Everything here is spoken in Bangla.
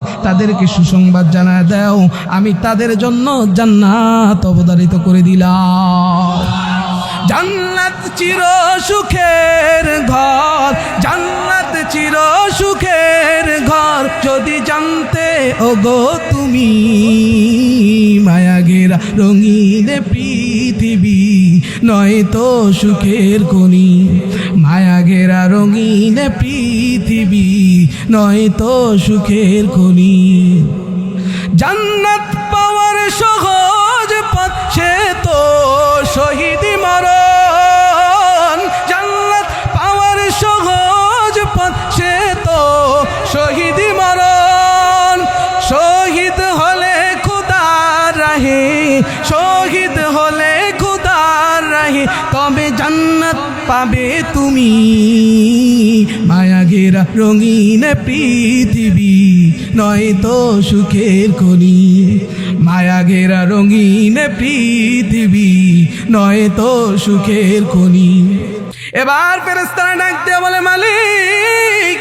তাদেরকে সুসংবাদ জানায় দাও, আমি তাদের জন্য জান্নাত অবধারিত করে দিলাম। জান্নাত চির সুখের ঘর, জান্নাত চির সুখের ঘর, যদি জানতে ওগো তুমি, মায়া ঘেরা রঙিন পৃথিবী নয় তো সুখের খনি, মায়া ঘেরা রঙিন পৃথিবী নয় তো সুখের খনি। জান্নাত পাওয়ার সহজ পথ সে তো শহীদি মরণ, জান্নাত পাওয়ার সহজ পথ সে তো শহীদি মরণ। শহীদ হলে খোদার রাহে, শহীদ হলে খোদার রাহে, তবে জান্নাত পাবে তুমি, মায়া ঘেরা রঙিন পৃথিবী নয় তো সুখের খনি, মায়া ঘেরা রঙিন পৃথিবী নয় তো সুখের খনি। এবার ফেরেশতারা ডাক দিয়ে বলে, মালিক